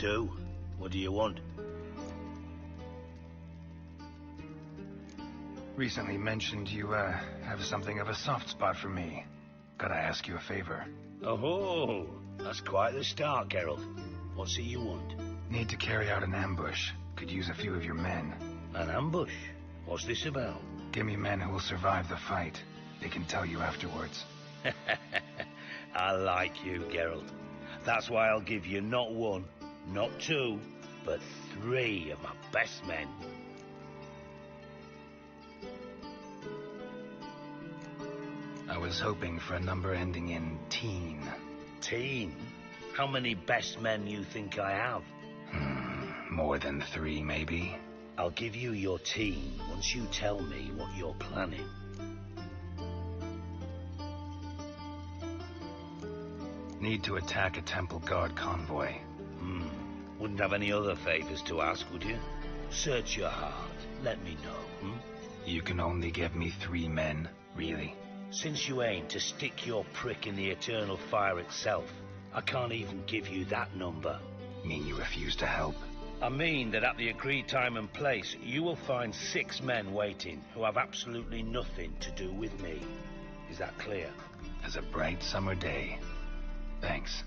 do. What do you want? Recently mentioned you, have something of a soft spot for me. Gotta ask you a favor. Oh, that's quite the start, Geralt. What's it you want? Need to carry out an ambush. Could use a few of your men. An ambush? What's this about? Give me men who will survive the fight. They can tell you afterwards. I like you, Geralt. That's why I'll give you not one, not two, but 3 of my best men. I was hoping for a number ending in teen. Teen? How many best men you think I have? More than 3, maybe. I'll give you your teen once you tell me what you're planning. Need to attack a Temple Guard convoy. Wouldn't have any other favors to ask, would you? Search your heart. Let me know, You can only give me 3 men, really? Since you aim to stick your prick in the eternal fire itself, I can't even give you that number. Mean you refuse to help? I mean that at the agreed time and place, you will find 6 men waiting who have absolutely nothing to do with me. Is that clear? As a bright summer day. Thanks.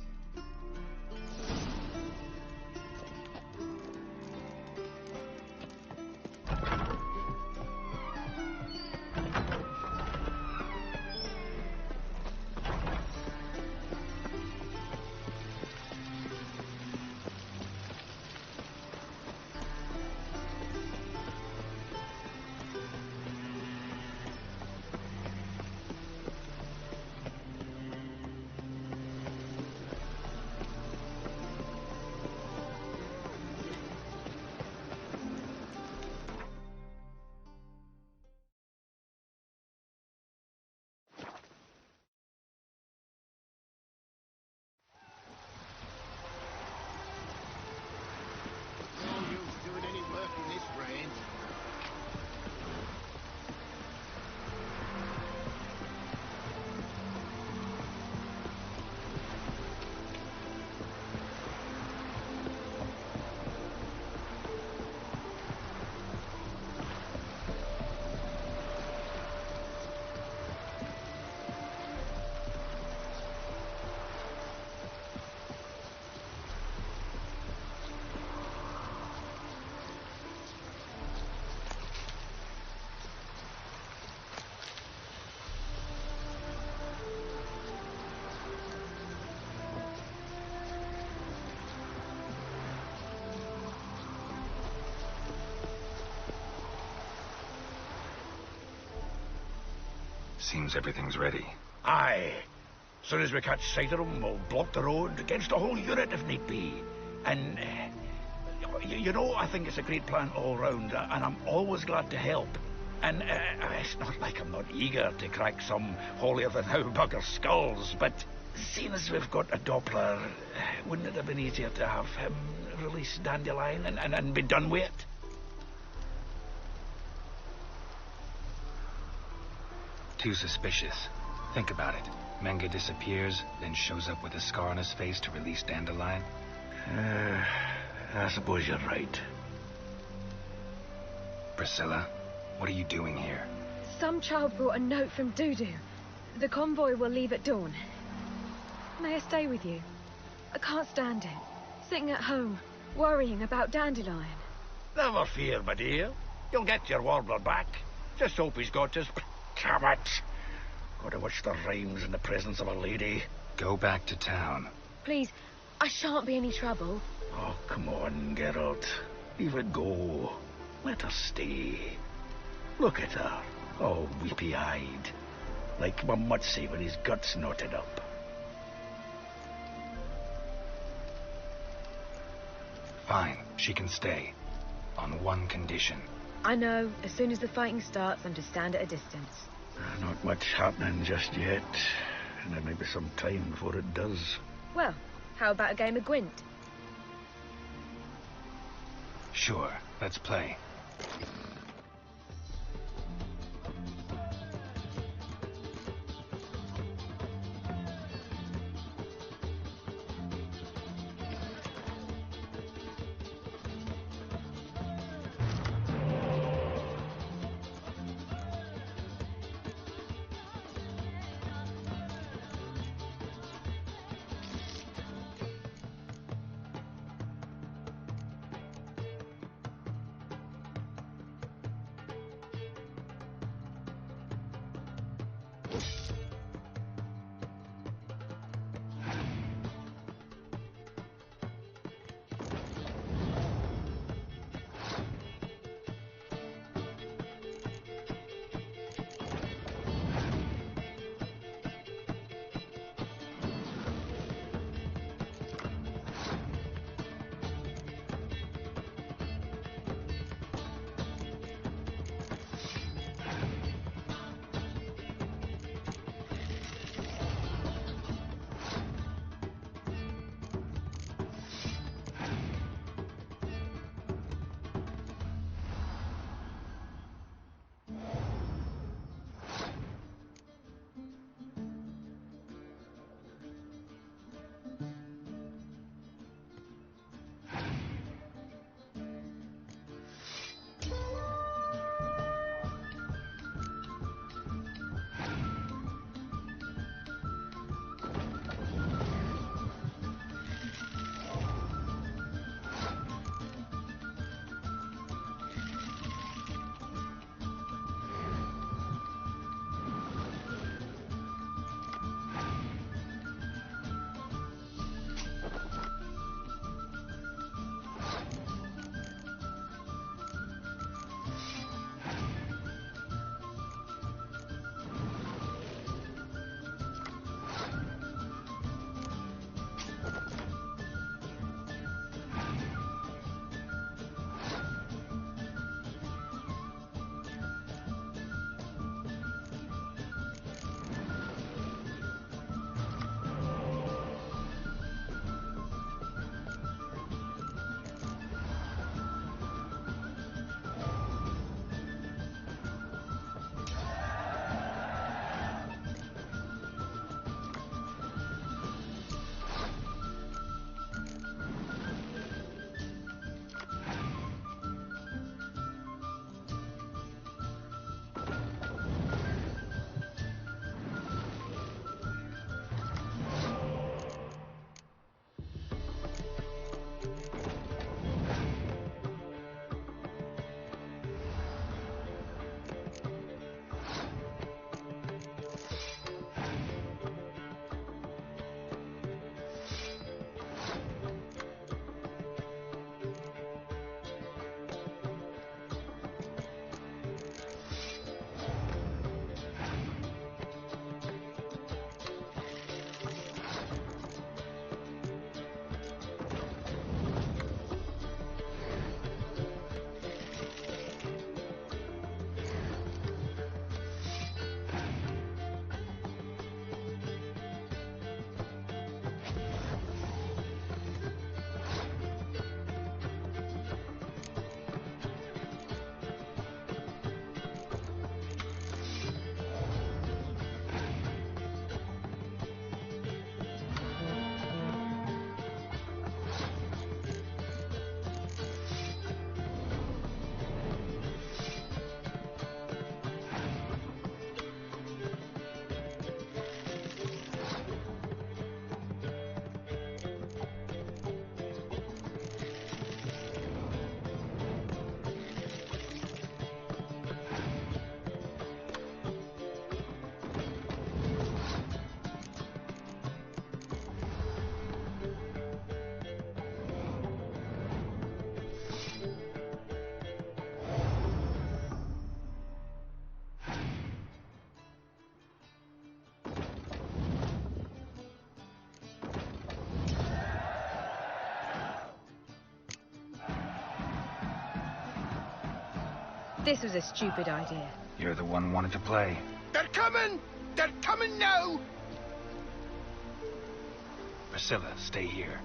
Seems everything's ready. Aye. Soon as we catch sight of them, we'll block the road against the whole unit if need be. And, you know, I think it's a great plan all round, and I'm always glad to help. And it's not like I'm not eager to crack some holier-than-thou bugger's skulls, but seeing as we've got a Doppler, wouldn't it have been easier to have him release Dandelion and be done with it? Too suspicious. Think about it. Menga disappears, then shows up with a scar on his face to release Dandelion. I suppose you're right. Priscilla, what are you doing here? Some child brought a note from Dudu. The convoy will leave at dawn. May I stay with you? I can't stand it. Sitting at home, worrying about Dandelion. Never fear, my dear. You'll get your warbler back. Just hope he's got his... Damn it! Gotta watch the rhymes in the presence of a lady. Go back to town. Please, I shan't be any trouble. Oh, come on, Geralt. Leave it go. Let her stay. Look at her, all weepy-eyed. Like Mamutsy with his guts knotted up. Fine, she can stay. On one condition. I know, as soon as the fighting starts, I'm to stand at a distance. Not much happening just yet. And there may be some time before it does. Well, how about a game of Gwent? Sure, let's play. This was a stupid idea. You're the one who wanted to play. They're coming! They're coming now! Priscilla, stay here.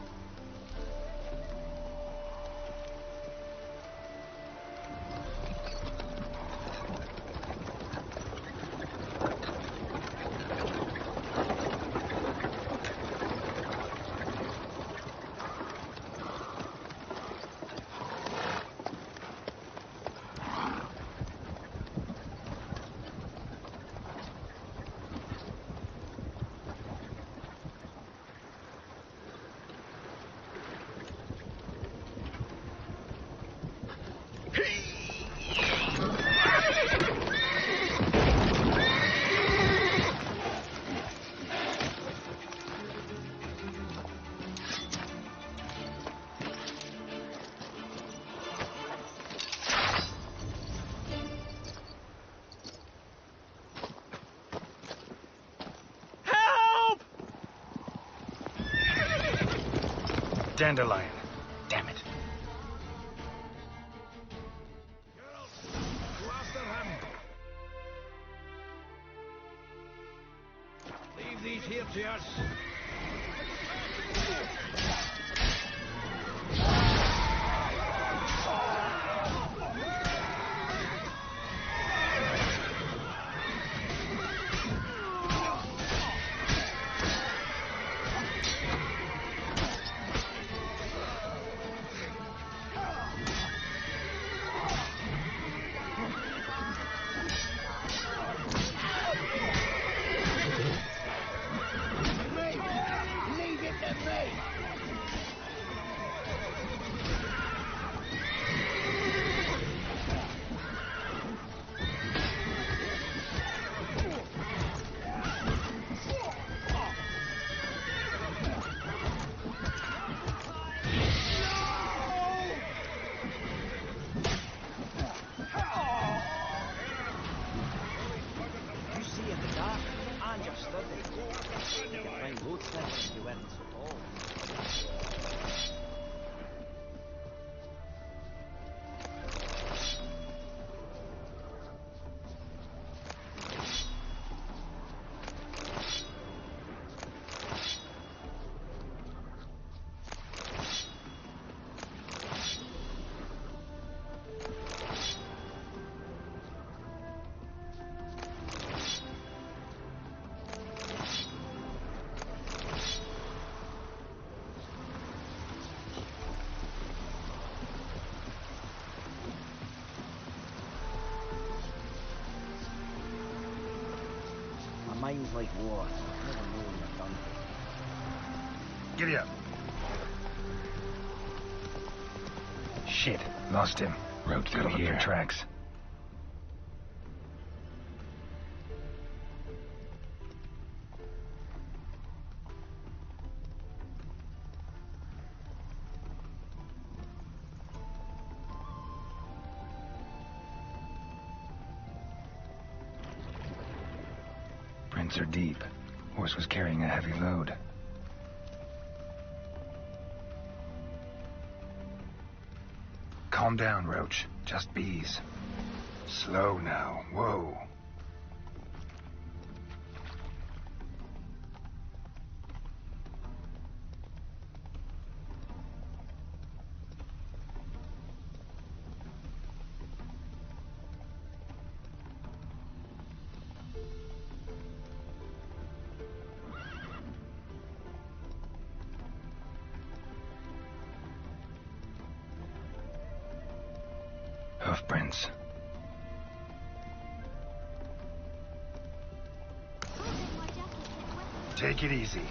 Dandelion. Damn it. Girls, go after him. Leave these here to us. Mind's like water. Never know when you're done. Giddy up. Shit, lost him. Rode through here. Tracks. Prints are deep. Horse was carrying a heavy load. Calm down, Roach. Just bees. Slow now. Whoa. Hoofprints. Take it easy.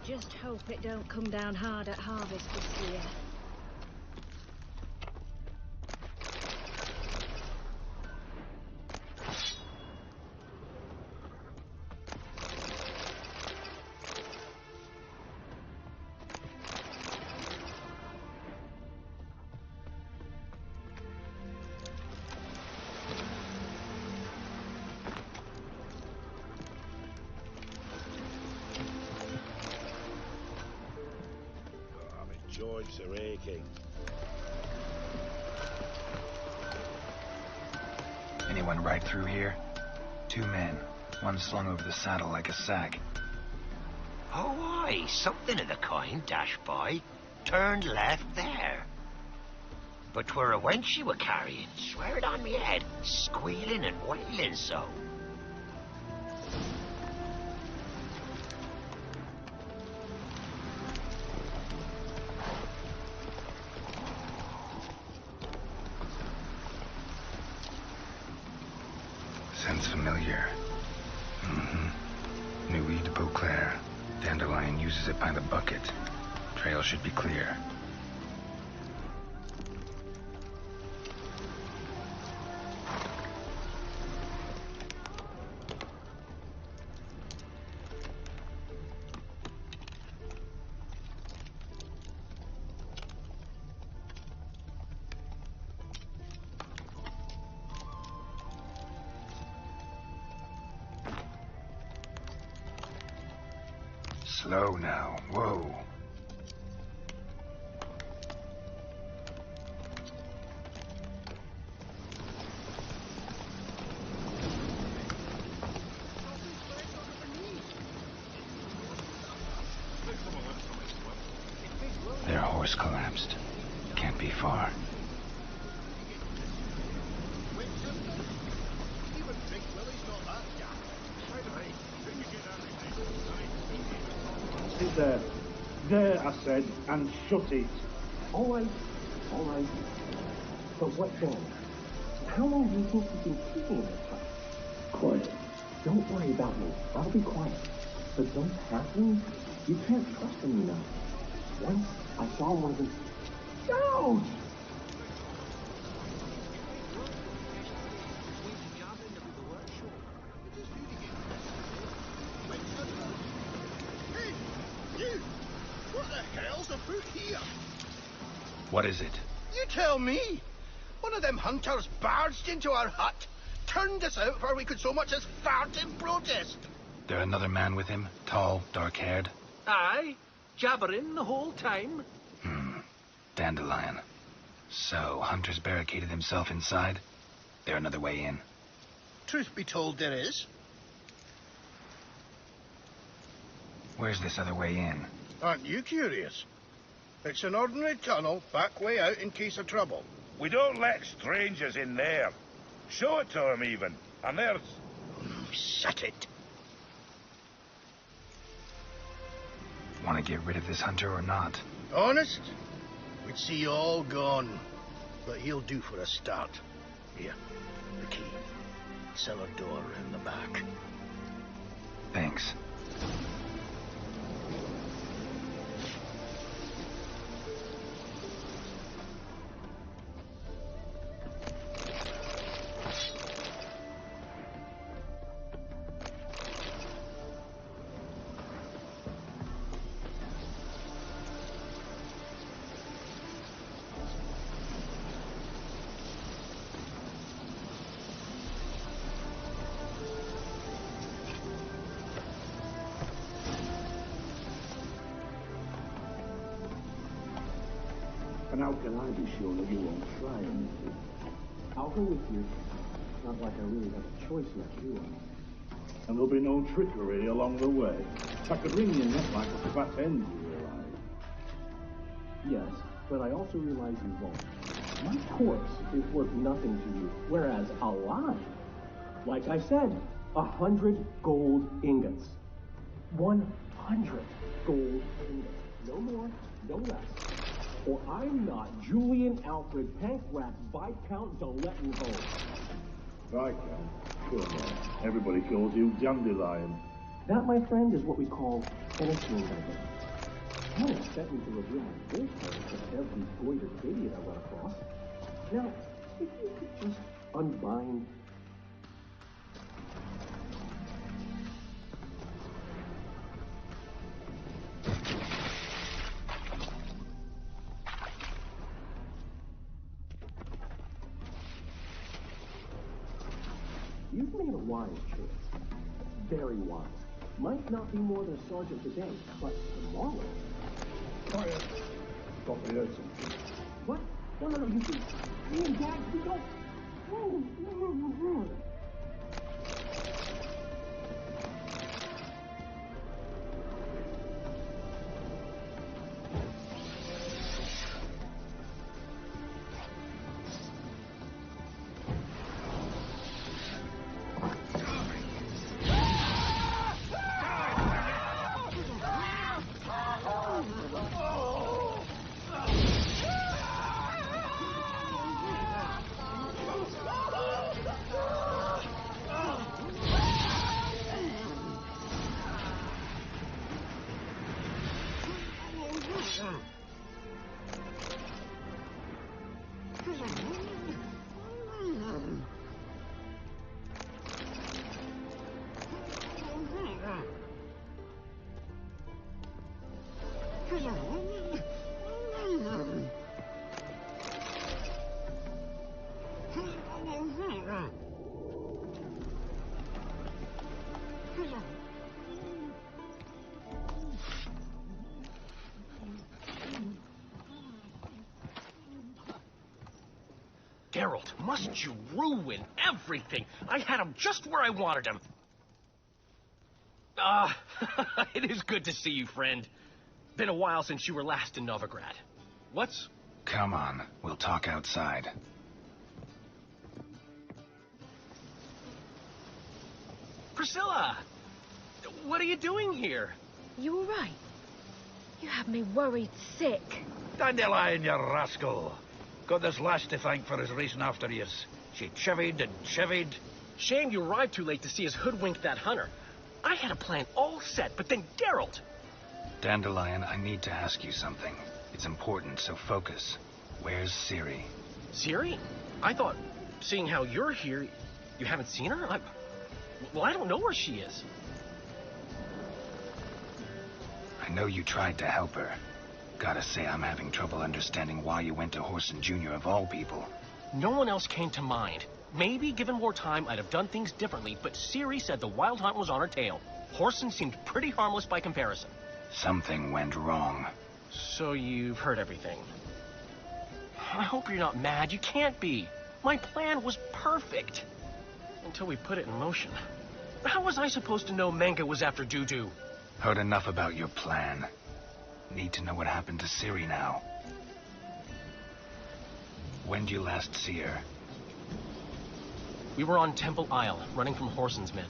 Just hope it don't come down hard at harvest this year. joints are aching. Anyone ride through here? 2 men. One slung over the saddle like a sack. Oh, aye, something of the kind dashed by. Turned left there. But 'twere a wench she were carrying, swear it on me head, squealing and wailing so. Sounds familiar. Nuit de Beauclair. Dandelion uses it by the bucket. Trail should be clear. Slow now. Whoa. Their horse collapsed. Can't be far. Sit there. There, I said, and shut it. All right. But what then? How long do you think you've been keeping this place? Quiet. Don't worry about me. I'll be quiet. But those halflings, you can't trust them, you know. Once I saw one of them. Don't! What is it? You tell me. One of them hunters barged into our hut, turned us out before we could so much as fart in protest. There another man with him? Tall, dark-haired? Aye, jabbering the whole time. Dandelion. So, Hunter's barricaded himself inside? There another way in? Truth be told, there is. Where's this other way in? Aren't you curious? It's an ordinary tunnel, back way out in case of trouble. We don't let strangers in there. Show it to them, even. And there's... Shut it. Want to get rid of this hunter or not? Honest? We'd see you all gone. But he'll do for a start. Here, the key. Cellar door round the back. Thanks. And how can I be sure that you won't try anything? I'll go with you. Not like I really have a choice yet, do I? And there'll be no trickery along the way. I could wring your neck like a fat end, you realize. Yes, but I also realize you won't. My corpse is worth nothing to you, whereas alive, like I said, 100 gold ingots. 100 gold ingots. No more, no less. Or I'm not Julian Alfred Pankrat Viscount de Lettenhove. Viscount? Sure not. Everybody calls you Dandelion. That, my friend, is what we call finishing beggar. You don't expect me to reveal my full colors to every goitered idiot I run across. Now, if you could just unbind... You've made a wise choice. Very wise. Might not be more than a sergeant today, but tomorrow... Quiet. Thought we heard something. What? No, you can... Me and Dad, we don't... Geralt, must you ruin everything? I had him just where I wanted him. It is good to see you, friend. Been a while since you were last in Novigrad. What's... Come on, we'll talk outside. Priscilla! What are you doing here? You all right? You have me worried sick. Dandelion, you rascal. Got this lass to thank for his racing after yous. She chivied and chivied. Shame you arrived too late to see us hoodwink that hunter. I had a plan all set, but then Geralt... Dandelion, I need to ask you something. It's important, so focus. Where's Ciri? Ciri? I thought, seeing how you're here, you haven't seen her? Well, I don't know where she is. I know you tried to help her. Gotta say, I'm having trouble understanding why you went to Horson Jr. of all people. No one else came to mind. Maybe, given more time, I'd have done things differently, but Ciri said the Wild Hunt was on her tail. Horson seemed pretty harmless by comparison. Something went wrong. So you've heard everything. I hope you're not mad. You can't be. My plan was perfect. Until we put it in motion. How was I supposed to know Manga was after Dudu? Heard enough about your plan. Need to know what happened to Ciri now. When did you last see her? We were on Temple Isle, running from Horson's men.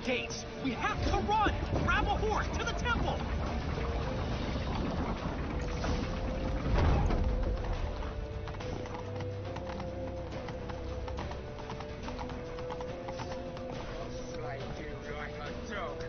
Gates. We have to run! Grab a horse to the temple! Slide you like a dog.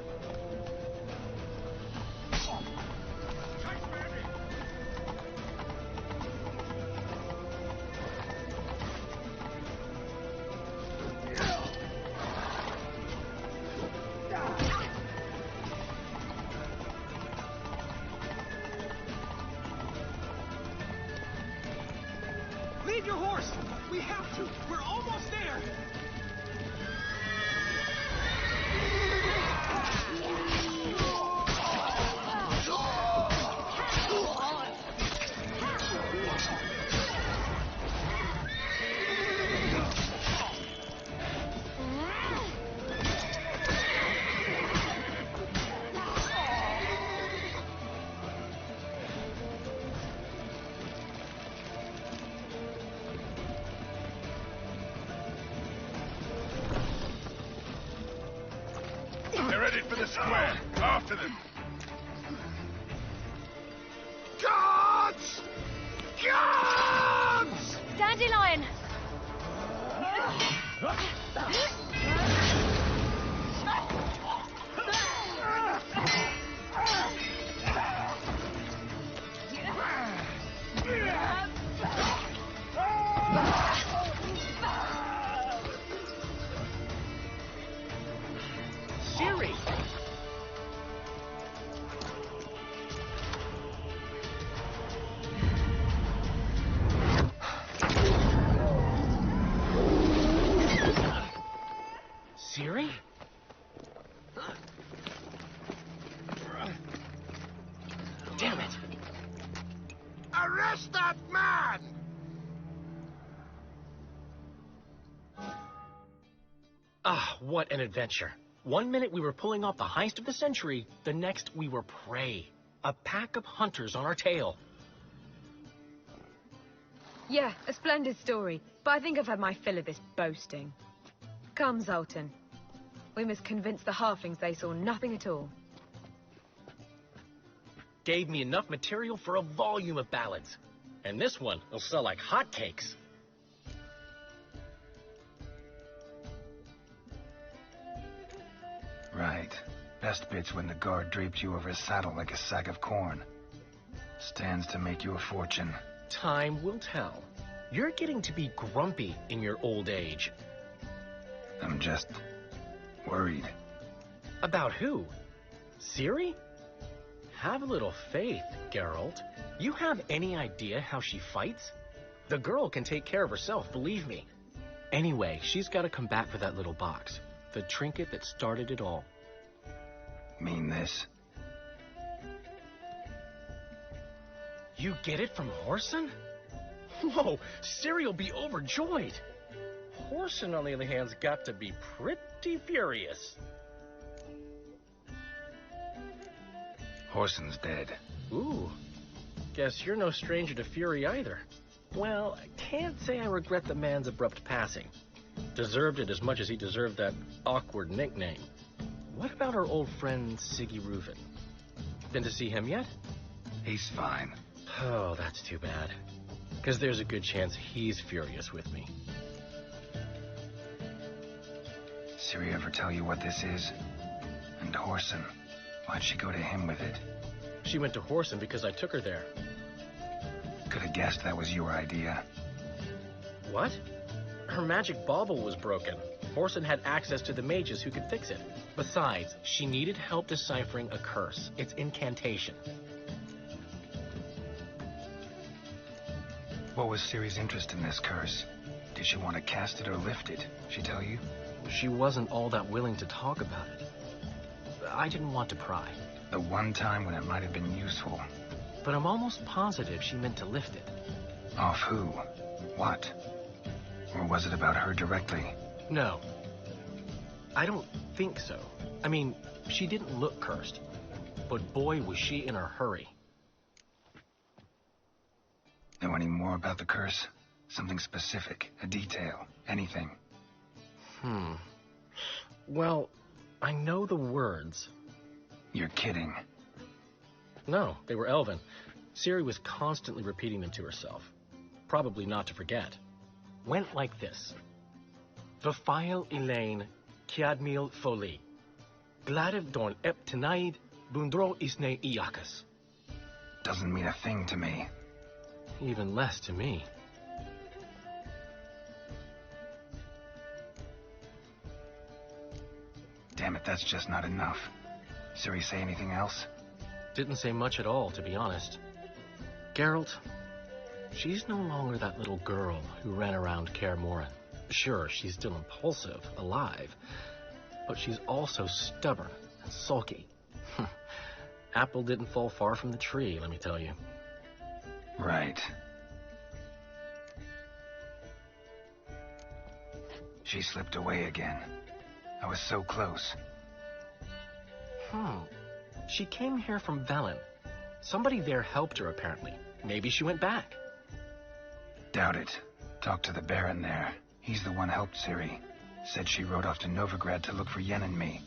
for the square. After them. Guards! Guards! Dandelion! Ciri! Ciri? Damn it! Arrest that man! Ah, what an adventure. 1 minute we were pulling off the heist of the century, the next we were prey. A pack of hunters on our tail. Yeah, a splendid story, but I think I've had my fill of this boasting. Come, Zoltan. We must convince the halflings they saw nothing at all. Gave me enough material for a volume of ballads. And this one will sell like hotcakes. Right. Best bit's when the guard draped you over his saddle like a sack of corn. Stands to make you a fortune. Time will tell. You're getting to be grumpy in your old age. I'm just worried. About who? Ciri? Have a little faith, Geralt. You have any idea how she fights? The girl can take care of herself, believe me. Anyway, she's got to come back for that little box. The trinket that started it all. Mean this? You get it from Whoreson? Whoa, Ciri'll be overjoyed. Whoreson, on the other hand's got to be pretty furious. Whoreson's dead. Ooh, guess you're no stranger to fury either. Well, I can't say I regret the man's abrupt passing. Deserved it as much as he deserved that awkward nickname. What about our old friend Siggy Reuven? Been to see him yet? He's fine. Oh, that's too bad. Because there's a good chance he's furious with me. Ciri ever tell you what this is? And Whoreson, why'd she go to him with it? She went to Whoreson because I took her there. Could have guessed that was your idea. What? Her magic bauble was broken. Whoreson had access to the mages who could fix it. Besides, she needed help deciphering a curse. It's incantation. What was Ciri's interest in this curse? Did she want to cast it or lift it? She tell you? She wasn't all that willing to talk about it. I didn't want to pry. The one time when it might have been useful. But I'm almost positive she meant to lift it. Off who? What? Or was it about her directly? No. I don't think so. I mean, she didn't look cursed. But boy, was she in a hurry. Know any more about the curse? Something specific, a detail, anything? Well, I know the words. You're kidding. No, they were Elven. Ciri was constantly repeating them to herself. Probably not to forget. Went like this. Verfeil Elaine, Kiadmil Foli. Gladiv Dorn Ep Tenaid, Bundro Isne Iakas. Doesn't mean a thing to me. Even less to me. Damn it, that's just not enough. Ciri say anything else? Didn't say much at all, to be honest. Geralt, she's no longer that little girl who ran around Kaer Morhen. Sure, she's still impulsive, alive, but she's also stubborn and sulky. Apple didn't fall far from the tree, let me tell you. Right. She slipped away again. I was so close. She came here from Velen. Somebody there helped her, apparently. Maybe she went back. Doubt it. Talked to the Baron there. He's the one helped Ciri. Said she rode off to Novigrad to look for Yen and me.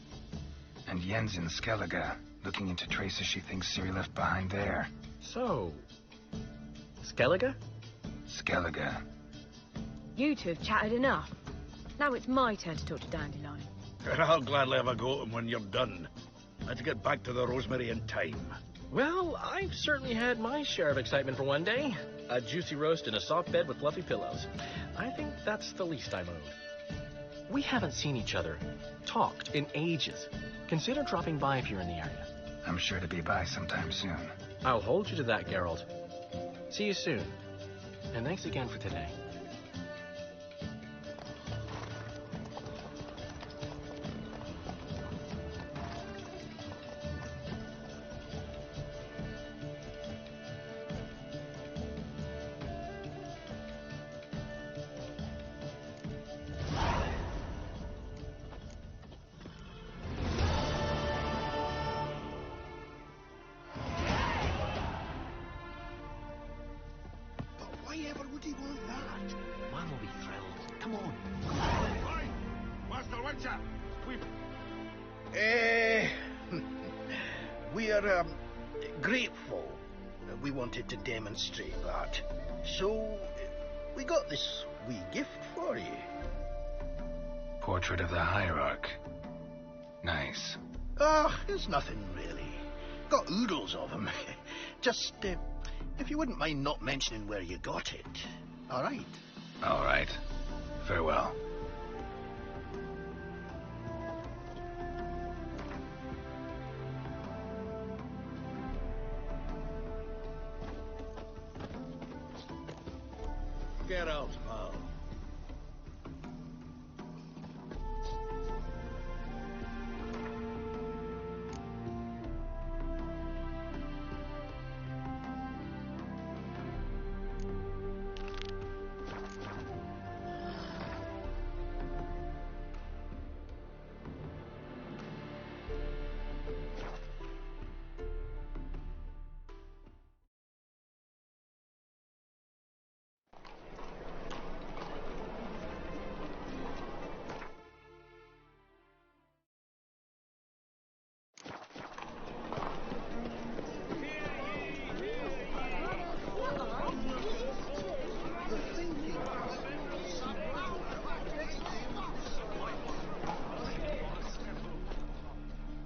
And Yen's in Skellige, looking into traces she thinks Ciri left behind there. So... Skellige? Skellige. You two have chatted enough. Now it's my turn to talk to Dandelion. I'll gladly have a go at him when you're done. Let's get back to the Rosemary in time. Well, I've certainly had my share of excitement for one day. A juicy roast in a soft bed with fluffy pillows. I think that's the least I'm owed. We haven't seen each other, talked in ages. Consider dropping by if you're in the area. I'm sure to be by sometime soon. I'll hold you to that, Geralt. See you soon. And thanks again for today. We're grateful. We wanted to demonstrate that. So, we got this wee gift for you. Portrait of the Hierarch. Nice. It's nothing really. Got oodles of them. Just, if you wouldn't mind not mentioning where you got it. All right? All right. Farewell. Get out, pal.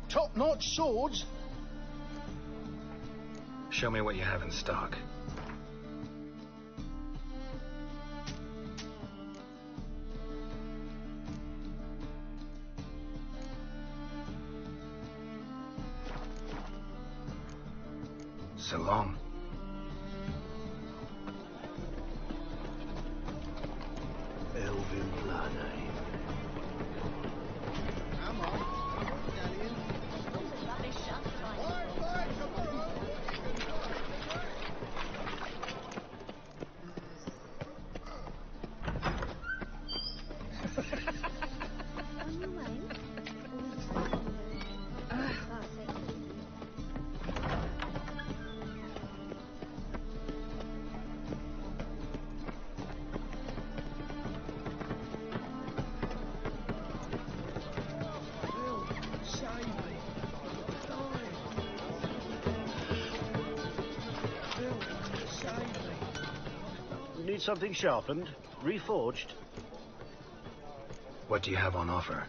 Top-notch swords. Show me what you have in stock. So long. Elvin Blaney. Come on. Need something sharpened, reforged. What do you have on offer?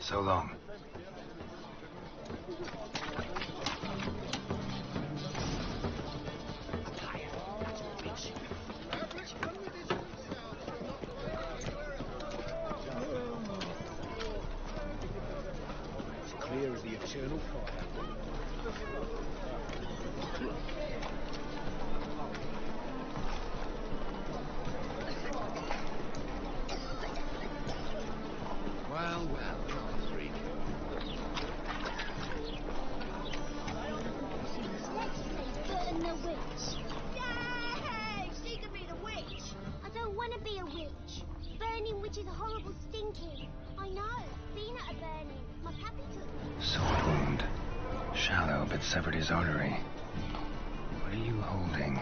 So long. Clear as the eternal fire. Well, nice read. Burn the witch. Yay! She can be the witch. I don't want to be a witch. Burning witch is horrible stinking. I know. Been at a burning. My pappy took me. Sword wound. Shallow, but severed his artery. What are you holding?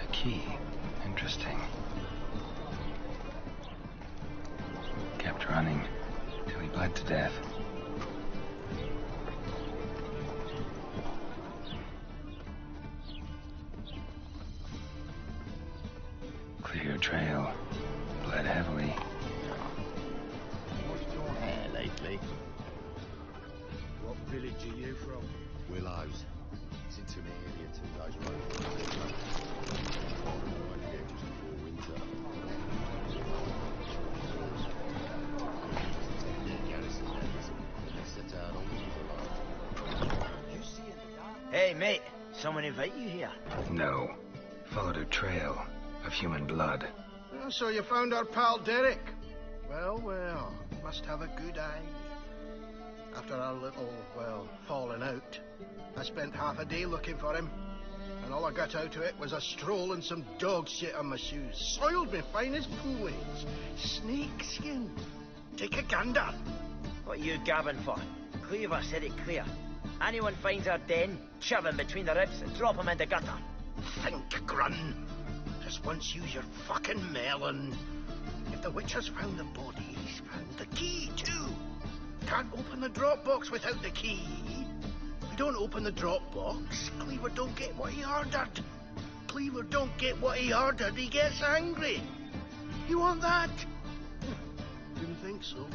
A key. Interesting. Kept running till he bled to death. Clear trail. Bled heavily. Washed your hair lately? What village are you from? Willows. It's into me area 2 days road. Right here just before winter. Hey, mate. Someone invite you here? No. Followed a trail of human blood. Oh, so you found our pal Derek. Well, must have a good eye. After our little, falling out, I spent half a day looking for him. And all I got out of it was a stroll and some dog shit on my shoes. Soiled me fine as poolage. Snake skin. Take a gander. What are you gabbing for? Cleaver said it clear. Anyone finds our den, shove him between the ribs and drop him in the gutter. Think, Grun. Just once use your fucking melon. If the witch has found the body, he's found the key, too. Can't open the drop box without the key. We don't open the drop box, Cleaver don't get what he ordered. Cleaver don't get what he ordered, he gets angry. You want that? Didn't think so.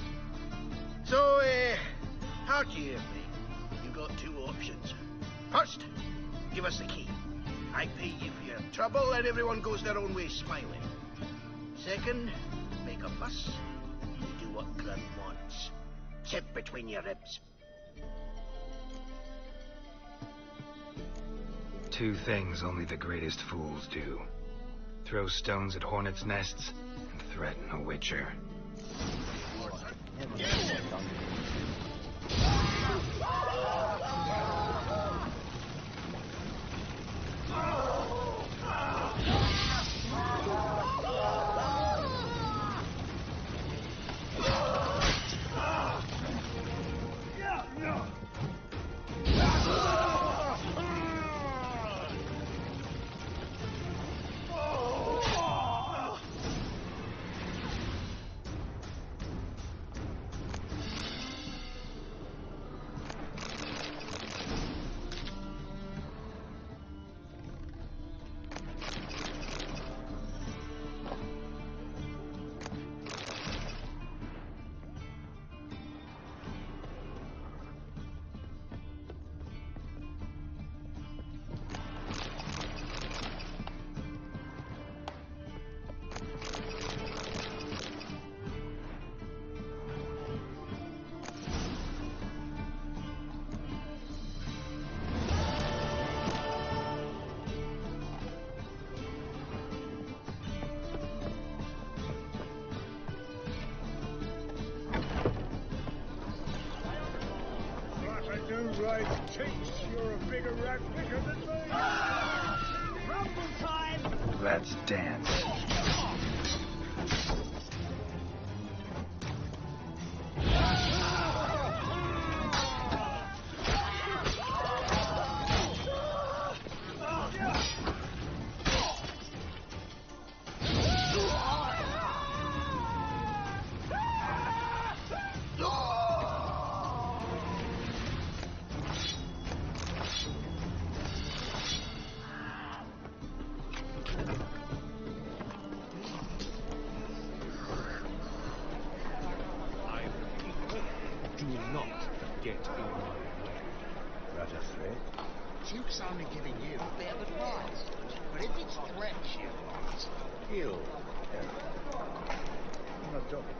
So, how do you me? You've got two options. First, give us the key. I pay you for your trouble and everyone goes their own way smiling. Second, make a fuss. You do what Grun wants. Chip between your ribs. Two things only the greatest fools do. Throw stones at hornets' nests and threaten a witcher. Right, Chase, you're a bigger rat picker than me. Rumble time! Let's dance. Halk's only giving you a bit of advice. But if it's threats you want, Heal. I'm not joking.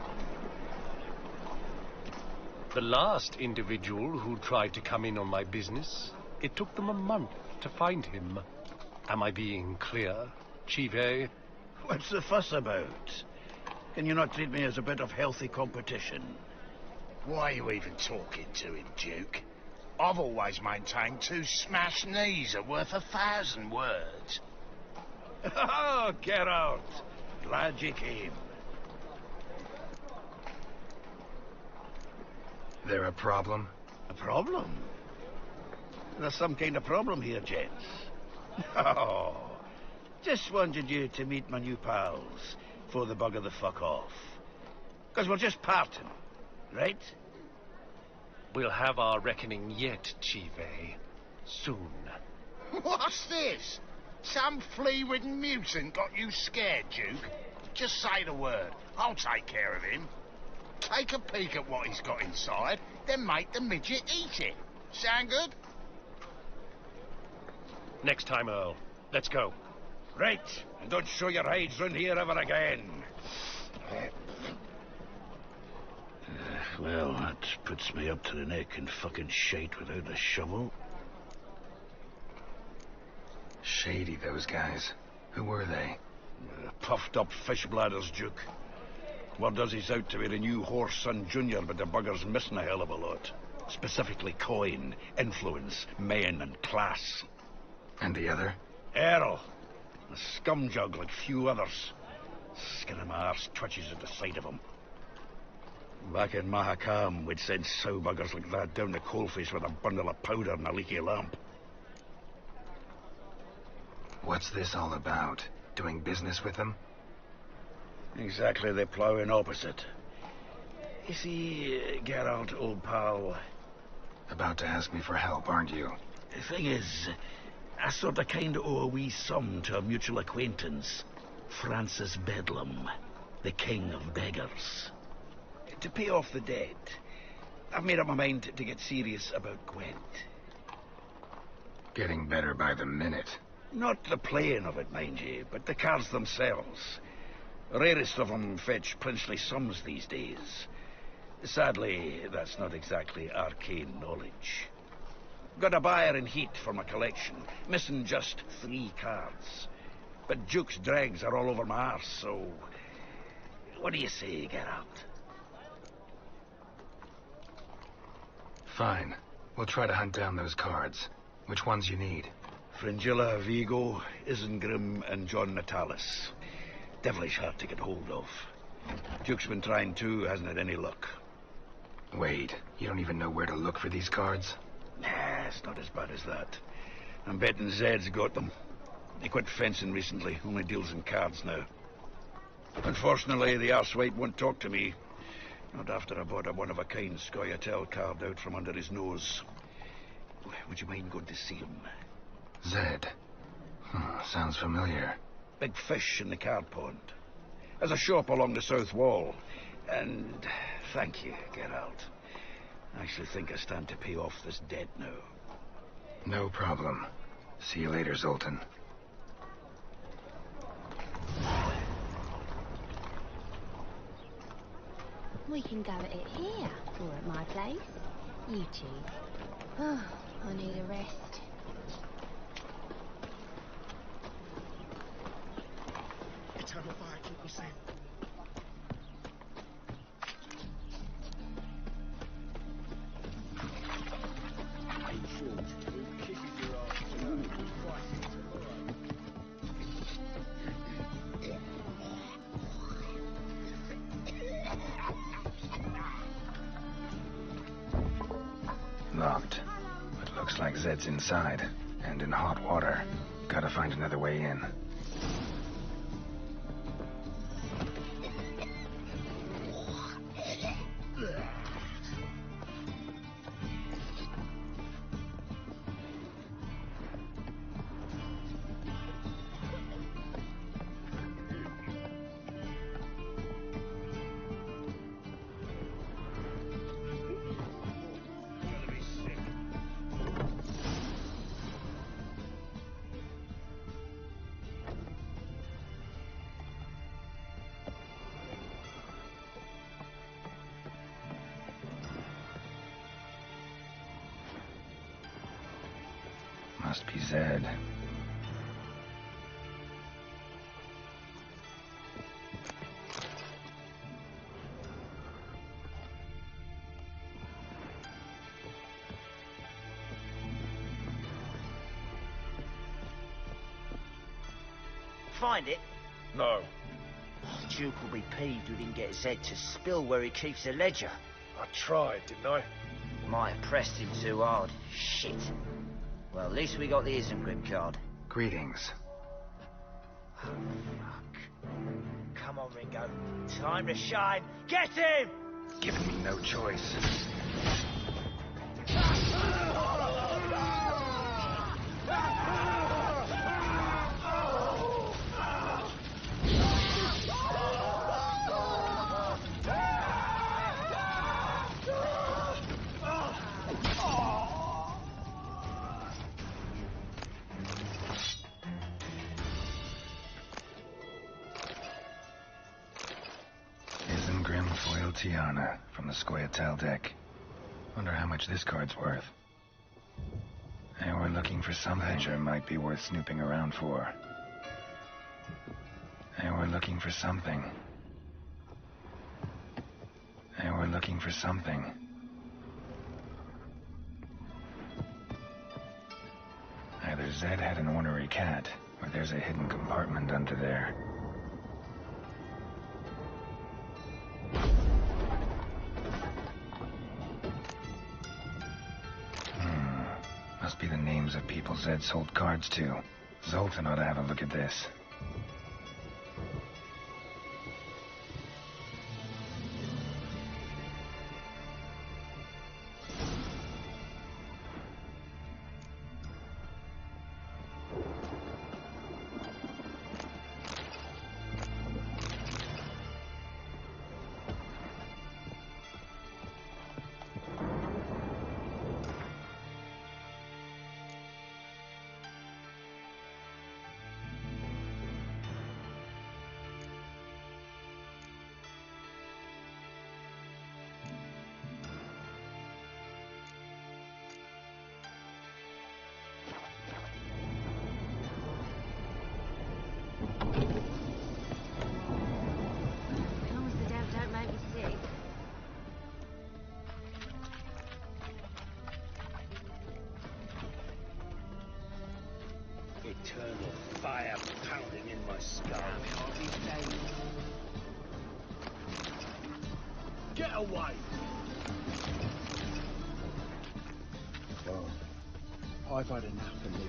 The last individual who tried to come in on my business, it took them a month to find him. Am I being clear, Chive? What's the fuss about? Can you not treat me as a bit of healthy competition? why are you even talking to him, Duke? I've always maintained 2 smashed knees are worth 1,000 words. Oh, get out. Glad you came. There a problem? A problem? There's some kind of problem here, gents. Oh, just wanted you to meet my new pals before they bugger the fuck off. Because we're just parting, right? We'll have our reckoning yet, Chive. Soon. What's this? Some flea-ridden mutant got you scared, Duke? Just say the word. I'll take care of him. Take a peek at what he's got inside, then make the midget eat it. Sound good? Next time, Earl. Let's go. Right, and don't show your hides round here ever again. Well, that puts me up to the neck in fucking shite without a shovel. Shady, those guys. Who were they? Puffed up fish bladders, Duke. Word does he's out to be the new horse son junior, but the bugger's missing a hell of a lot. Specifically coin, influence, men, and class. And the other? Earl. A scumjug like few others. Skin of my arse twitches at the sight of him. Back in Mahakam, we'd send sow buggers like that down the coalface with a bundle of powder and a leaky lamp. What's this all about? Doing business with them? Exactly the ploughing opposite. You see, Geralt, old pal... About to ask me for help, aren't you? The thing is, I sort of kind of owe a wee sum to a mutual acquaintance. Francis Bedlam, the king of beggars. To pay off the debt, I've made up my mind to get serious about Gwent. Getting better by the minute. Not the playing of it, mind you, but the cards themselves. The rarest of them fetch princely sums these days. Sadly, that's not exactly arcane knowledge. Got a buyer in heat for my collection, missing just 3 cards. But Duke's dregs are all over my arse, so... What do you say, Geralt? Fine. We'll try to hunt down those cards. Which ones you need? Fringilla, Vigo, Isengrim, and John Natalis. Devilish hard to get hold of. Duke's been trying too, hasn't had any luck. Wait, you don't even know where to look for these cards? Nah, it's not as bad as that. I'm betting Zed's got them. He quit fencing recently, only deals in cards now. Unfortunately, the arsewipe won't talk to me. Not after I bought a one-of-a-kind Scoia'tael card out from under his nose. Would you mind going to see him? Zed. Sounds familiar. Big fish in the card pond. There's a shop along the south wall. And thank you, Geralt. I actually think I stand to pay off this debt now. No problem. See you later, Zoltan. We can go at it here, or at my place. You choose. Oh, I need a rest. Eternal fire, keep me safe. Locked. But looks like Zed's inside, and in hot water. Gotta find another way in. Must be Zed. Find it? No. The Duke will be peeved we didn't get Zed to spill where he keeps the ledger. I tried, didn't I? Might have pressed him too hard. Shit. Well, at least we got the Isengrim card. Greetings. Oh, fuck. Come on, Ringo. Time to shine. Get him! Giving me no choice. Isengrim foil Tiana from the Scoia'tael deck. Wonder how much this card's worth. Hey, we're looking for something. Sure might be worth snooping around for. Hey, we're looking for something. Hey, we're looking for something. Either Zed had an ornery cat, or there's a hidden compartment under there. Must be the names of people Zed sold cards to. Zoltan ought to have a look at this. Eternal fire pounding in my skull. Get away! Well, I've had enough of living.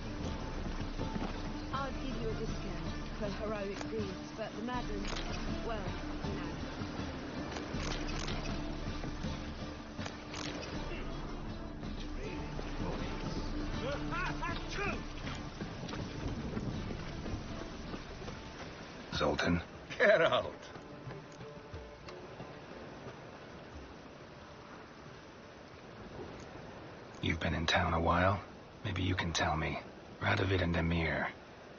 I'd give you a discount for heroic deeds, but the madam, well, you know. That's true! Zoltan? Get out! You've been in town a while? Maybe you can tell me. Radovid and Emir.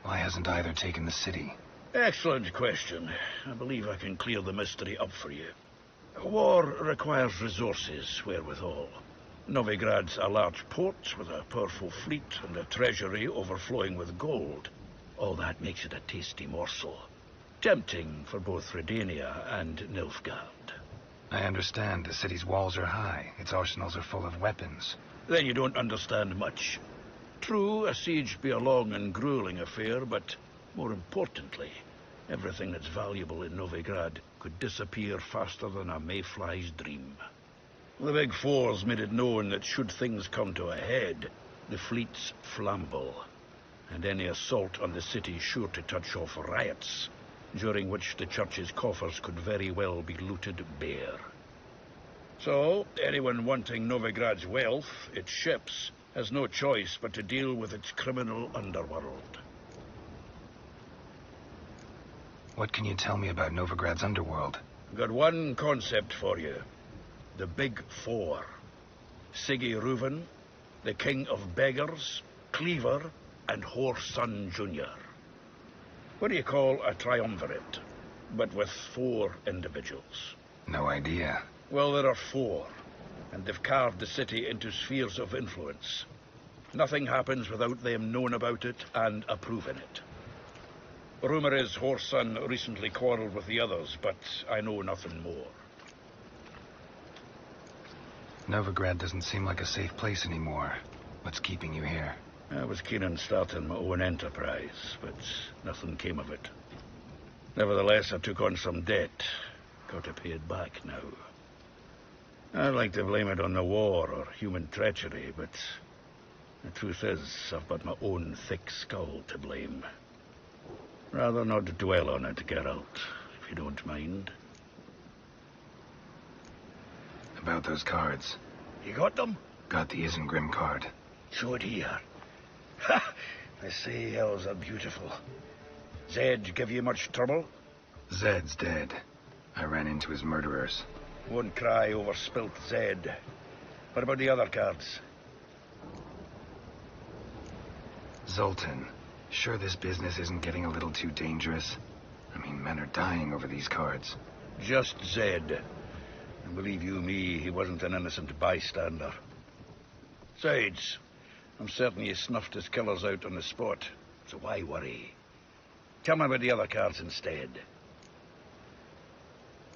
Why hasn't either taken the city? Excellent question. I believe I can clear the mystery up for you. War requires resources wherewithal. Novigrad's a large port with a powerful fleet and a treasury overflowing with gold. All that makes it a tasty morsel. Tempting for both Redania and Nilfgaard. I understand. The city's walls are high. Its arsenals are full of weapons. Then you don't understand much. True, a siege be a long and grueling affair, but more importantly, everything that's valuable in Novigrad could disappear faster than a mayfly's dream. The Big Four's made it known that should things come to a head, the fleet's flammable, and any assault on the city's sure to touch off riots, during which the church's coffers could very well be looted bare. So, anyone wanting Novigrad's wealth, its ships, has no choice but to deal with its criminal underworld. What can you tell me about Novigrad's underworld? Got one concept for you. The Big Four. Siggy Reuven, the King of Beggars, Cleaver, and Whoreson Jr. What do you call a triumvirate, but with 4 individuals? No idea. Well, there are 4, and they've carved the city into spheres of influence. Nothing happens without them knowing about it and approving it. Rumour is Whoreson recently quarrelled with the others, but I know nothing more. Novigrad doesn't seem like a safe place anymore. What's keeping you here? I was keen on starting my own enterprise, but nothing came of it. Nevertheless, I took on some debt. Got to pay it back now. I'd like to blame it on the war or human treachery, but the truth is, I've got my own thick skull to blame. Rather not dwell on it, Geralt, if you don't mind. About those cards. You got them? Got the Isengrim card. Show it here. Ha! I say, elves are beautiful. Zed give you much trouble? Zed's dead. I ran into his murderers. Won't cry over spilt Zed. What about the other cards? Zoltan, sure this business isn't getting a little too dangerous? I mean, men are dying over these cards. Just Zed. And believe you me, he wasn't an innocent bystander. Besides, I'm certain he snuffed his killers out on the spot, so why worry? Tell me about the other cards instead.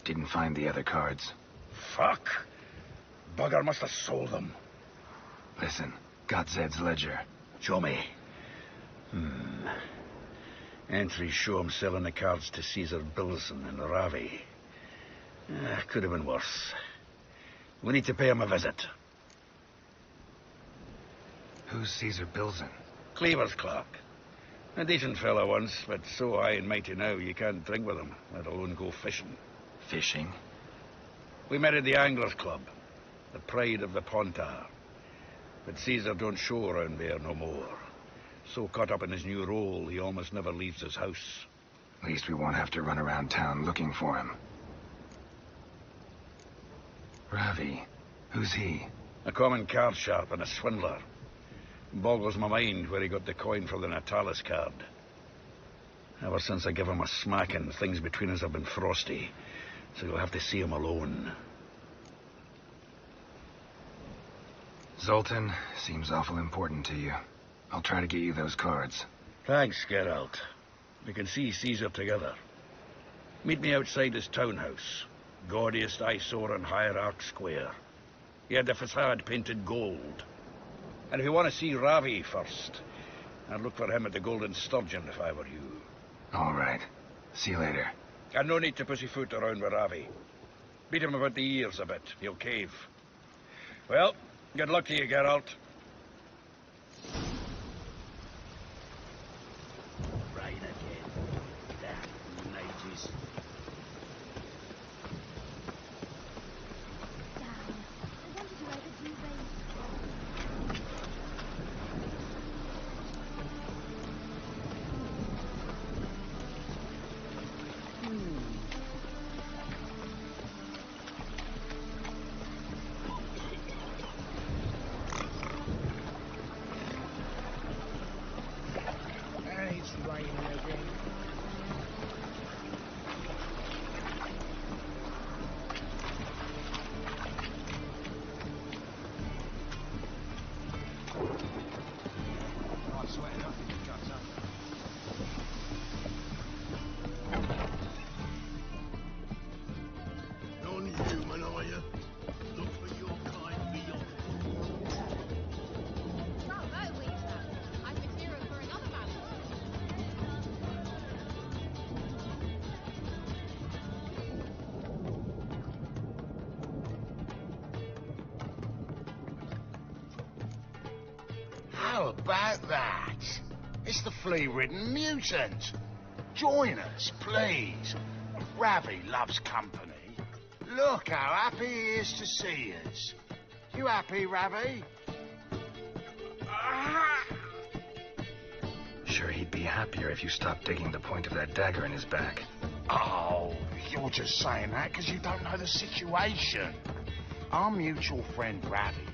Didn't find the other cards. Fuck! Bugger must have sold them. Listen, got Zed's ledger. Show me. Entries show him selling the cards to Caesar Bilson and Ravi. Could have been worse. We need to pay him a visit. Who's Caesar Bilson? Cleaver's clerk. A decent fellow once, but so high and mighty now you can't drink with him, let alone go fishing. Fishing? We met at the Anglers Club, the pride of the Pontar. But Caesar don't show around there no more. So caught up in his new role, he almost never leaves his house. At least we won't have to run around town looking for him. Ravi, who's he? A common card sharp and a swindler. Boggles my mind where he got the coin for the Natalis card. Ever since I gave him a smacking, things between us have been frosty, so you'll have to see him alone. Zoltan, seems awful important to you. I'll try to get you those cards. Thanks, Geralt. We can see Caesar together. Meet me outside his townhouse. Gaudiest eyesore on Hierarch Square. He had the facade painted gold. And if you want to see Ravi first, I'd look for him at the Golden Sturgeon if I were you. All right. See you later. And no need to pussyfoot around with Ravi. Beat him about the ears a bit. He'll cave. Well, good luck to you, Geralt. Rain again. Damn mages. Non-human, are you? Look for your kind beyond. I've been hero for another battle. How about that? It's the flea-ridden mutant. Join us, please. Ravi loves company. Look how happy he is to see us. You happy, Ravi? Sure he'd be happier if you stopped digging the point of that dagger in his back. Oh, you're just saying that because you don't know the situation. Our mutual friend Ravi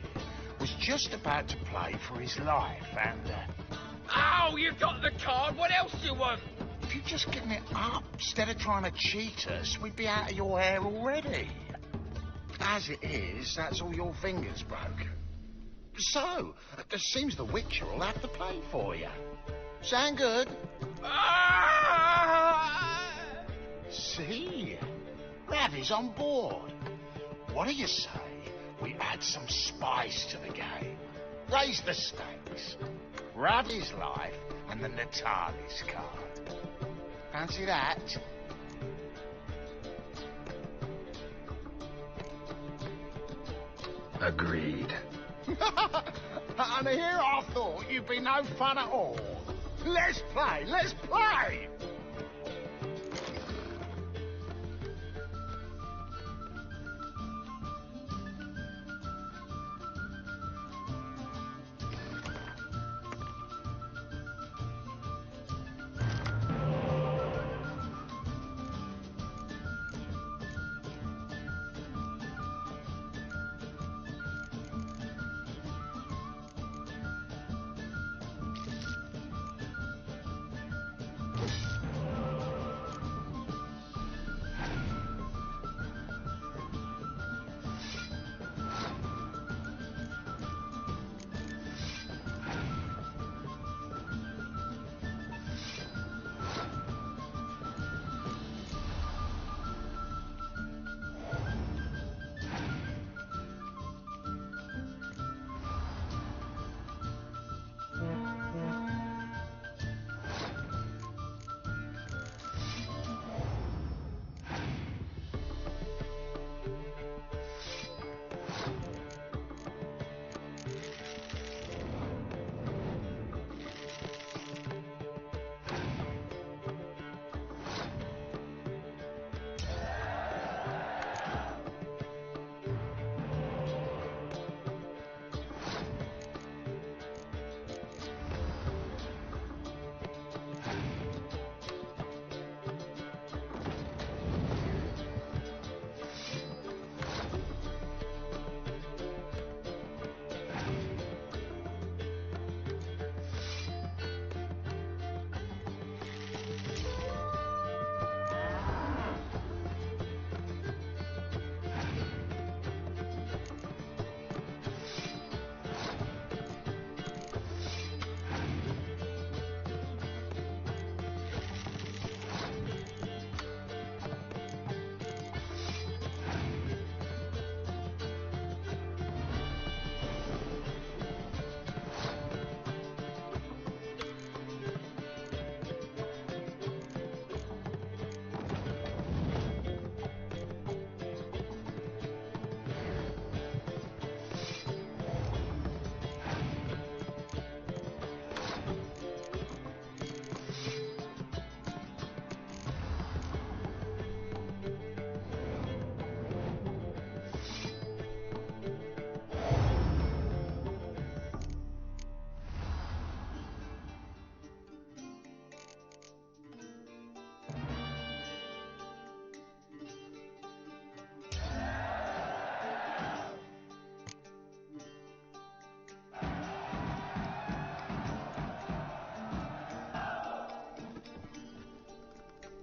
was just about to play for his life and... Oh, you got the card. What else do you want? If you'd just given it up instead of trying to cheat us, we'd be out of your hair already. As it is, that's all your fingers broke. So, it seems the Witcher will have to pay for you. Sound good? See? Ravi's on board. What do you say we add some spice to the game? Raise the stakes. Ravi's life and the Natalis card. Fancy that? Agreed. And here I thought you'd be no fun at all. Let's play, let's play!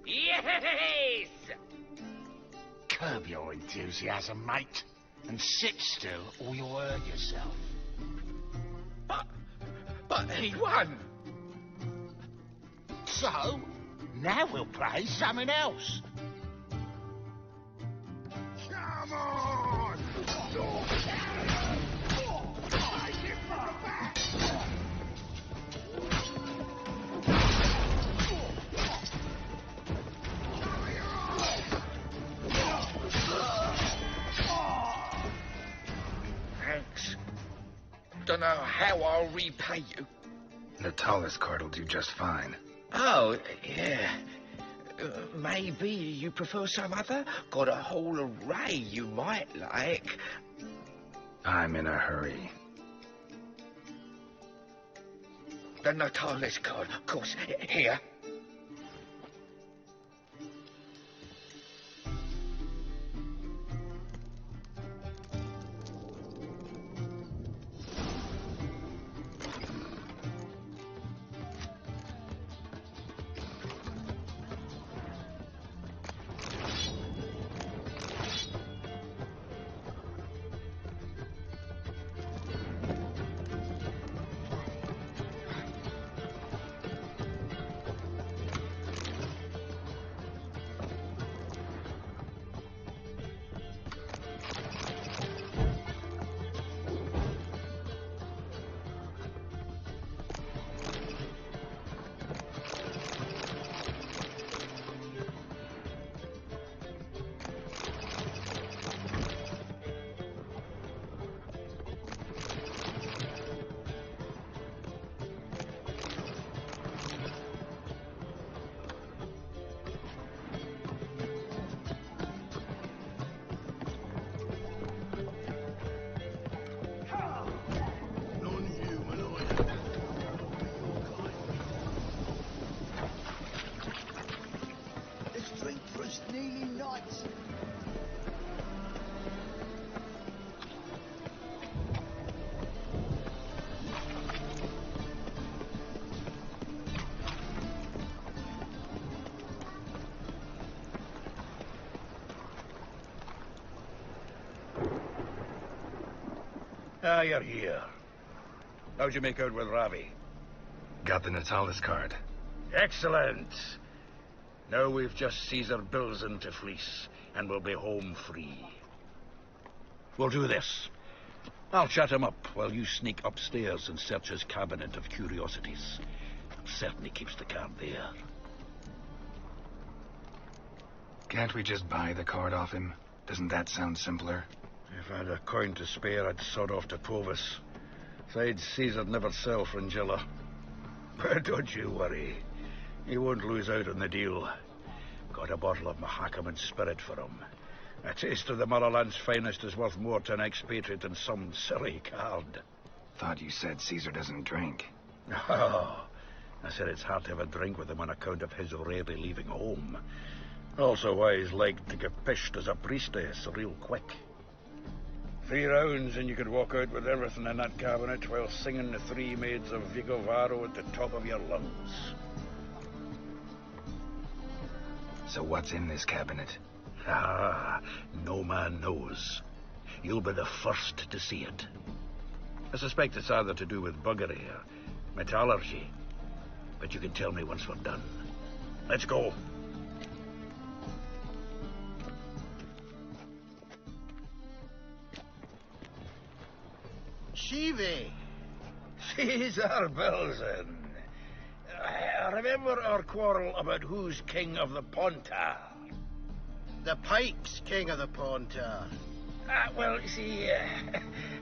Yes! Curb your enthusiasm, mate, and sit still or you'll hurt yourself. But he won! So, now we'll play something else. Come on! Thanks. Don't know how I'll repay you. Natalis card will do just fine. Oh, yeah. Maybe you prefer some other? Got a whole array you might like. I'm in a hurry. The Natalis card, of course. Here. Ah, you're here. How'd you make out with Ravi? Got the Natalis card. Excellent. Now we've just Caesar Bilzen to fleece, and we'll be home free. We'll do this. I'll chat him up while you sneak upstairs and search his cabinet of curiosities. Certainly keeps the card there. Can't we just buy the card off him? Doesn't that sound simpler? If I had a coin to spare, I'd sod off to Provis. Besides, Caesar'd never sell Fringilla. But don't you worry. He won't lose out on the deal. Got a bottle of Mahakaman spirit for him. A taste of the Motherland's finest is worth more to an expatriate than some silly card. Thought you said Caesar doesn't drink. Oh, I said it's hard to have a drink with him on account of his rarely leaving home. Also why he's like to get pished as a priestess real quick. 3 rounds and you could walk out with everything in that cabinet while singing the 3 maids of Vigovaro at the top of your lungs. So what's in this cabinet? Ah, no man knows. You'll be the first to see it. I suspect it's either to do with buggery or metallurgy. But you can tell me once we're done. Let's go. Ciri! Caesar Bilzen. Remember our quarrel about who's king of the Pontar? The Pike's king of the Pontar. Well, you see,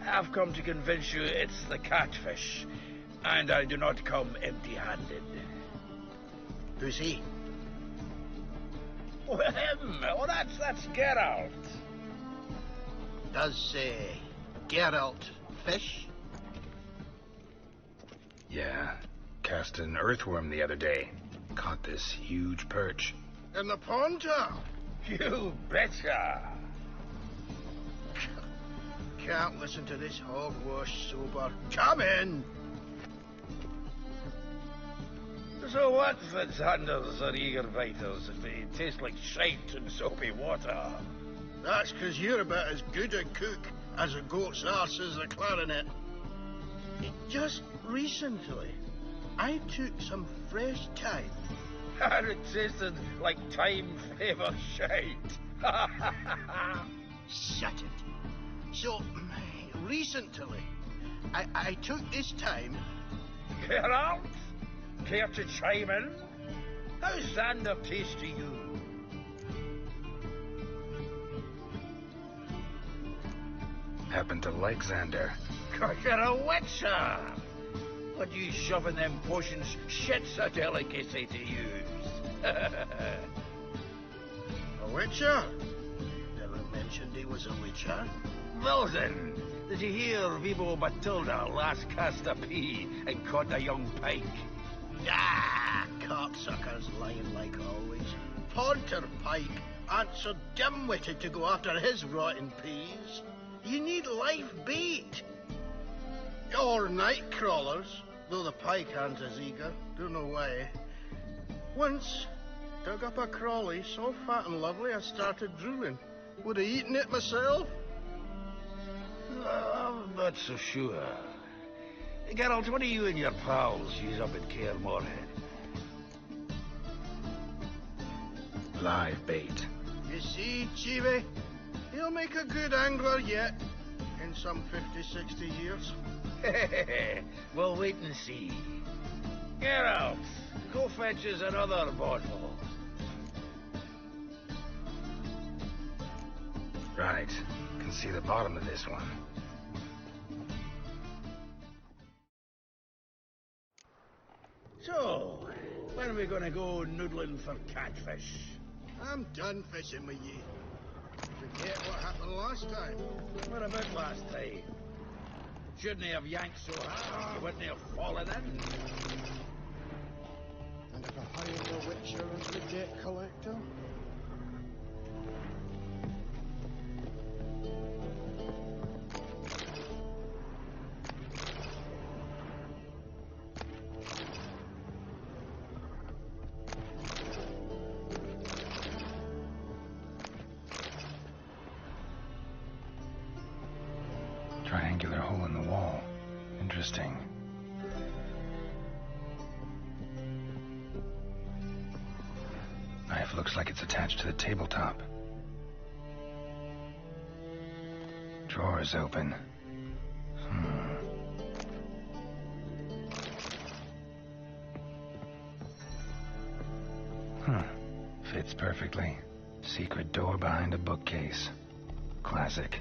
I've come to convince you it's the catfish, and I do not come empty-handed. Who's he? Well, him. Oh, that's Geralt. Does, Geralt fish? Yeah. Cast an earthworm the other day. Caught this huge perch. In the Pontar? You betcha. Can't listen to this hogwash sober. Come in! So what, Fitzhanders or eager biters, if they taste like shite and soapy water? That's 'cause you're about as good a cook as a goat's arse is a clarinet. Just recently, I took some fresh thyme. And it tasted like time-flavoured shite. Shut it. So, recently, I took this time... Geralt? Care to chime in? How's Xander taste to you? Happen to like Xander. Cause you're a witcher. What are you shoving them potions? Shit's a delicacy to use. A witcher? Never mentioned he was a witcher. Well then, did you hear Vivo Matilda last cast a pea and caught a young pike? Ah, cocksuckers lying like always. Pontar Pike aren't so dim-witted to go after his rotten peas. You need live bait. Or night crawlers, though the pike aren't as eager. Don't know why. Once, dug up a crawly so fat and lovely I started drooling. Would have eaten it myself. I'm not so sure. Geralt, what do you and your pals use up at Kaer Morhen? Live bait. You see, Ciri, he'll make a good angler yet. In some 50, 60 years. We'll wait and see. Geralt, go fetch us another bottle. Right. Can see the bottom of this one. So, when are we gonna go noodling for catfish? I'm done fishing with you. Forget what happened last time. What about last time? Shouldn't he have yanked so hard you wouldn't have fallen in? And if I hire the witcher as the debt collector? Triangular hole in the looks like it's attached to the tabletop. Drawers open. Fits perfectly. Secret door behind a bookcase. Classic.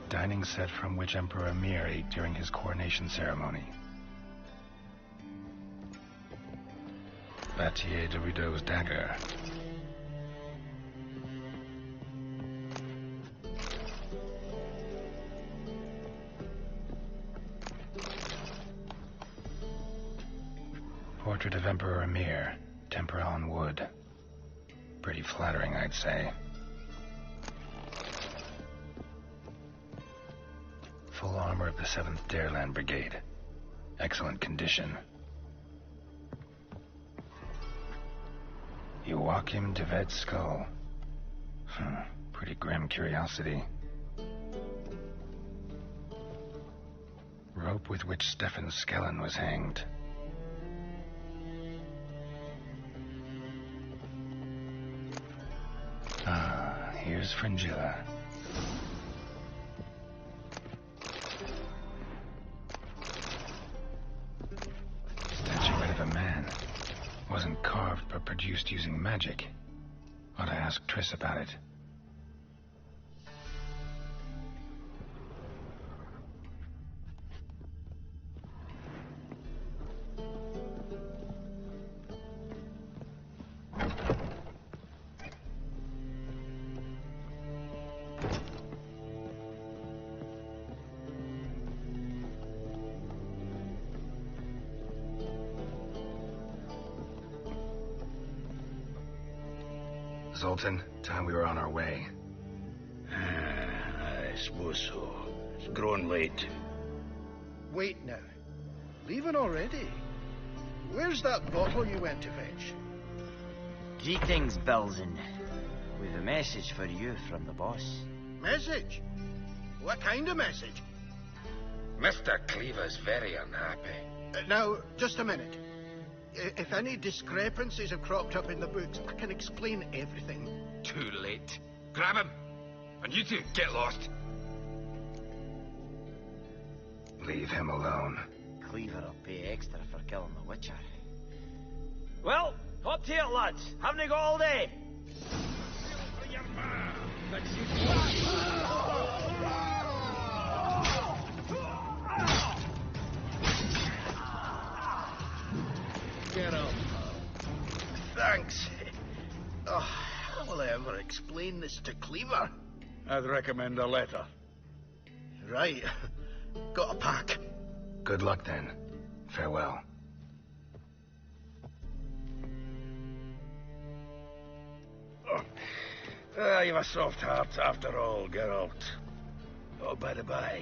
Dining set from which Emperor Emir ate during his coronation ceremony. Battier de Rideau's dagger. Portrait of Emperor Emir, tempera on wood. Pretty flattering, I'd say. Full armor of the 7th Dareland Brigade. Excellent condition. Joachim de Vet's skull. Pretty grim curiosity. Rope with which Stefan Skellen was hanged. Here's Fringilla. Statuette of a man. Wasn't carved, but produced using magic. Ought to ask Triss about it. Zoltan, time we were on our way. I suppose so. It's growing late. Wait now. Leaving already? Where's that bottle you went to fetch? Greetings, Bilzen. We've a message for you from the boss. Message? What kind of message? Mr. Cleaver's very unhappy. Now, just a minute. If any discrepancies have cropped up in the books, I can explain everything. Too late. Grab him! And you two, get lost. Leave him alone. Cleaver will pay extra for killing the Witcher. Well, hot to it, lads. Haven't you got all day? Get up. Thanks. Oh, how will I ever explain this to Cleaver? I'd recommend a letter. Right. Got a pack. Good luck then. Farewell. You've a soft heart after all, Geralt. Oh, by the by,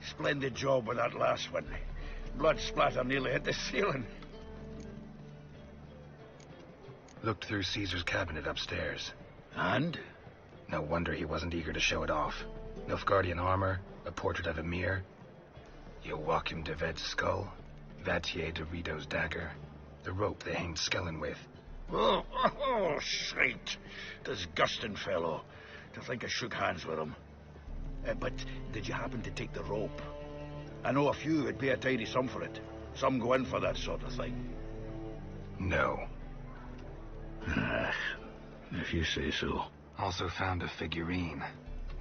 splendid job with that last one. Blood splatter nearly hit the ceiling. Looked through Caesar's cabinet upstairs. And? No wonder he wasn't eager to show it off. Nilfgaardian armor, a portrait of Emir, Joachim de Vet's skull, Battier de Rideau's dagger, the rope they hanged Skellen with. Oh, shite. Disgusting fellow. To think I shook hands with him. But did you happen to take the rope? I know a few would pay a tidy sum for it. Some go in for that sort of thing. No. If you say so. Also found a figurine.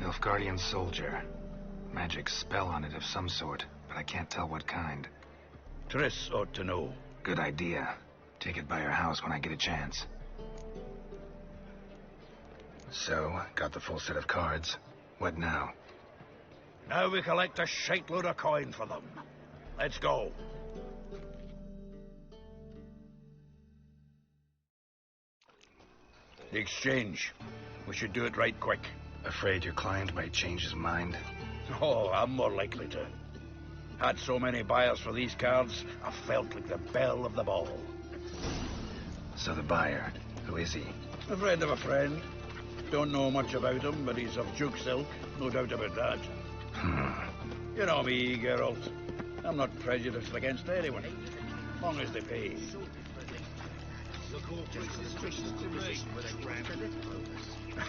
Nilfgaardian soldier. Magic spell on it of some sort, but I can't tell what kind. Triss ought to know. Good idea. Take it by her house when I get a chance. So, got the full set of cards. What now? Now we collect a shite-load of coin for them. Let's go. The exchange. We should do it right quick. Afraid your client might change his mind? Oh, I'm more likely to. Had so many buyers for these cards, I felt like the belle of the ball. So the buyer, who is he? A friend of a friend. Don't know much about him, but he's of Duke's ilk, no doubt about that. You know me, Geralt. I'm not prejudiced against anyone, as long as they pay.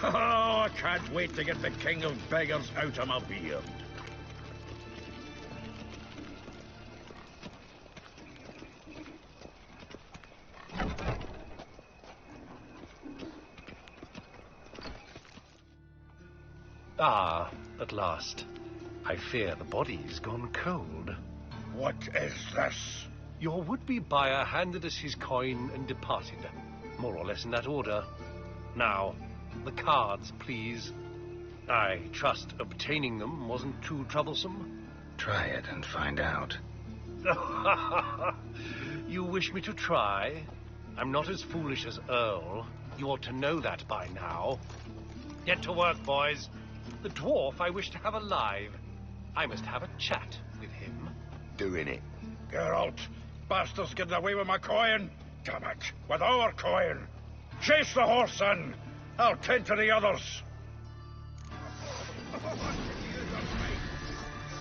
Oh, I can't wait to get the king of beggars out of my beard. Ah, at last. I fear the body's gone cold. What is this? Your would-be buyer handed us his coin and departed. More or less in that order. Now, the cards, please. I trust obtaining them wasn't too troublesome. Try it and find out. You wish me to try? I'm not as foolish as Earl. You ought to know that by now. Get to work, boys. The dwarf I wish to have alive. I must have a chat with him. Doing it. Geralt, bastards getting away with my coin. Damn it, with our coin. Chase the horse, son. I'll tend to the others.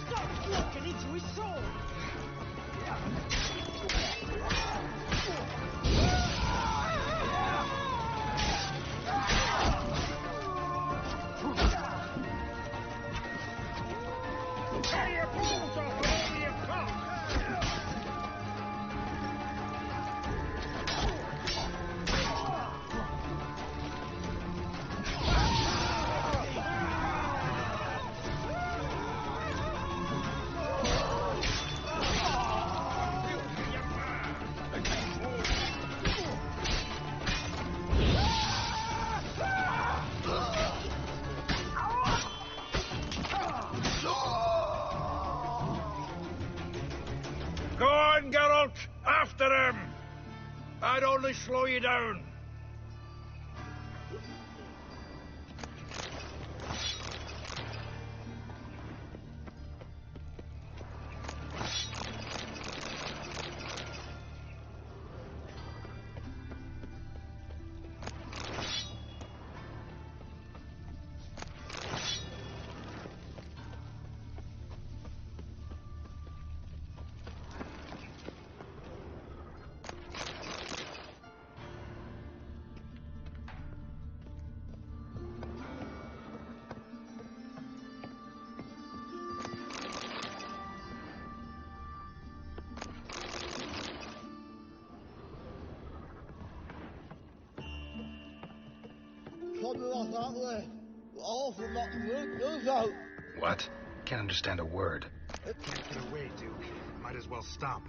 Stop looking into his soul! Hey, your balls off all your cock! Go on, Geralt! After him! I'd only slow you down. What? Can't understand a word. Can't get away, Duke. Might as well stop.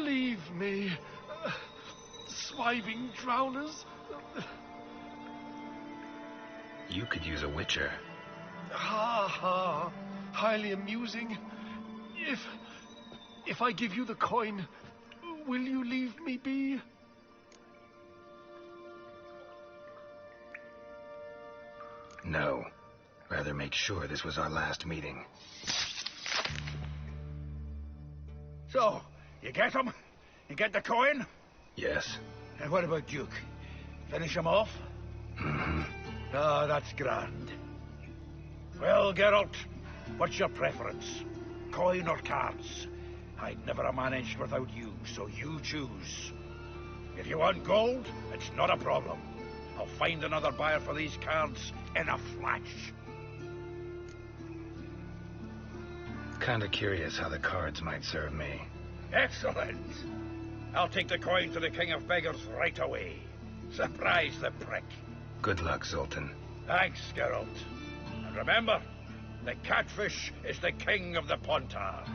Leave me. Swiving drowners. You could use a witcher. Ha ha. Highly amusing. If I give you the coin, will you leave me be? No. Rather make sure this was our last meeting. So, you get him? You get the coin? Yes. And what about Duke? Finish him off? Ah, that's grand. Well, Geralt, what's your preference? Coin or cards? I'd never have managed without you, so you choose. If you want gold, it's not a problem. I'll find another buyer for these cards in a flash. Kinda curious how the cards might serve me. Excellent. I'll take the coin to the King of Beggars right away. Surprise the prick. Good luck, Zoltan. Thanks, Geralt. And remember, the catfish is the king of the Pontar.